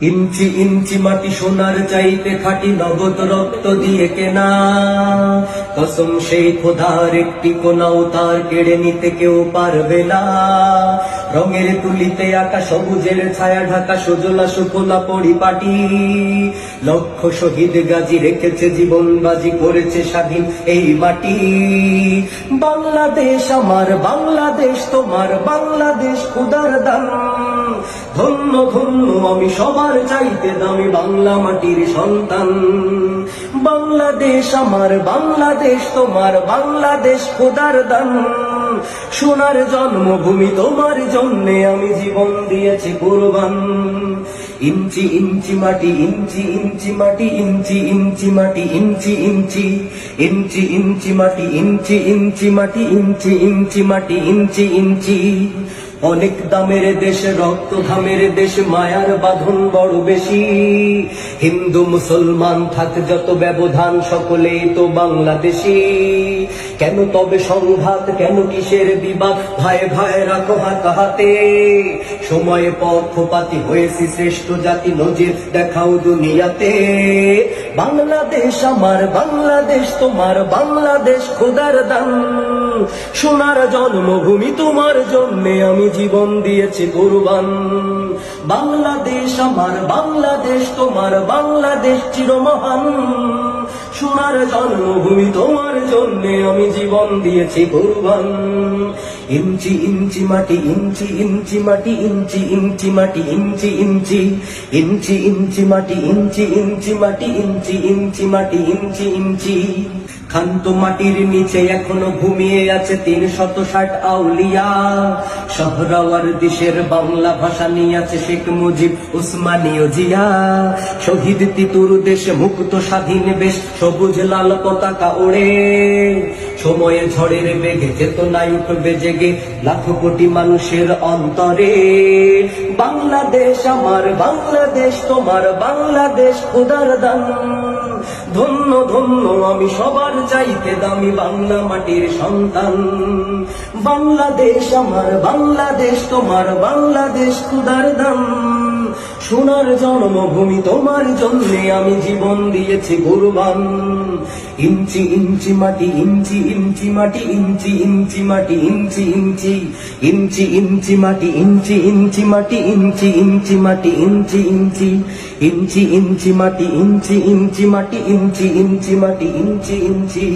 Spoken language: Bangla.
ইঞ্চি ইঞ্চি মাটি সোনার চাইতে খাঁটি নগদ রক্ত দিয়ে কেনা, কসম সেই খোদার একটি কোনাও তার কেড়ে নিতে কেউ পারবে না। রঙের তুলিতে আঁকা সবুজের ছায়া ঢাকা সুজলা সুফলা পরিপাটি, লক্ষ শহীদ গাজী রেখেছে জীবন বাজি করেছে স্বাধীন এই মাটি। বাংলাদেশ আমার, বাংলাদেশ তোমার, বাংলাদেশ খোদার দান। ধন্য ধন্য আমি সবার চাইতে দামি বাংলা মাটির সন্তান। বাংলাদেশ আমার, বাংলাদেশ তোমার, বাংলাদেশ খোদার দান। সোনার জন্মভূমি তোমার জন্যে আমি জীবন দিয়েছি কুরবান। ইঞ্চি ইঞ্চি মাটি, ইঞ্চি ইঞ্চি মাটি, ইঞ্চি ইঞ্চি মাটি, ইঞ্চি ইঞ্চি ইঞ্চি ইঞ্চি মাটি, ইঞ্চি ইঞ্চি মাটি, ইঞ্চি ইঞ্চি মাটি, ইঞ্চি ইঞ্চি। অনেক দামের দেশ, রক্ত ঘামের দেশ, মায়ার বাঁধন বড় বেশি। হিন্দু মুসলমান থাক যত ব্যবধান, সকলেই তো বাংলাদেশি। কেন তবে সংঘাত, কেন কিসের বিবাদ, ভাই ভাই রাখো হাত হাতে। সময়ে পক্ষপাতী হয়েছি শ্রেষ্ঠ জাতি, নজির দেখাও দুনিয়াতে। বাংলাদেশ আমার, বাংলাদেশ তোমার, বাংলাদেশ খোদার দান। সোনার জন্মভূমি তোমার জন্যে আমি জীবন দিয়েছি কুরবান। বাংলাদেশ আমার, বাংলাদেশ তোমার, বাংলাদেশ চিরমহান। সোনার জন্মভূমি তোমার জন্যে আমি জীবন দিয়েছি কুরবান। ইঞ্চি ইঞ্চি মাটি, ইঞ্চি ইঞ্চি মাটি, ইঞ্চি ইঞ্চি মাটি, ইঞ্চি ইঞ্চি ইঞ্চি ইঞ্চি মাটি, ইঞ্চি ইঞ্চি মাটি, ইঞ্চি ইঞ্চি মাটি, ইঞ্চি ইঞ্চি। খান্ত মাটির নিচে এখনো ঘুমিয়ে আছে ৩৬০ আউলিয়া। শহরাওয়ার দেশের বাংলা ভাষা নিয়ে আছে শেখ মুজিব, উসমানীয় জিয়া। শহীদ তিতুর দেশে মুক্ত স্বাধীন বেশ, সবুজ লাল পতাকা ওড়ে। সময়ে ঝড়ের বেগে চেতনায় উঠবে জেগে লাখো কোটি মানুষের অন্তরে। বাংলাদেশ আমার, বাংলাদেশ তোমার, বাংলাদেশ খোদার দান। ধন্য ধন্য আমি সবার চাইতে দামি বাংলা মাটির সন্তান। বাংলাদেশ আমার, বাংলাদেশ তোমার, বাংলাদেশ খোদার দান। সোনার জন্মভূমি তোমার জন্যে আমি জীবন দিয়েছি কুরবান। ইঞ্চি ইঞ্চি মাটি, ইঞ্চি ইঞ্চি মাটি, ইঞ্চি ইঞ্চি মাটি, ইঞ্চি ইঞ্চি ইঞ্চি ইঞ্চি মাটি, ইঞ্চি ইঞ্চি মাটি, ইঞ্চি ইঞ্চি মাটি, ইঞ্চি ইঞ্চি ইঞ্চি ইঞ্চি মাটি, ইঞ্চি ইঞ্চি মাটি, ইঞ্চি ইঞ্চি মাটি, ইঞ্চি ইঞ্চি।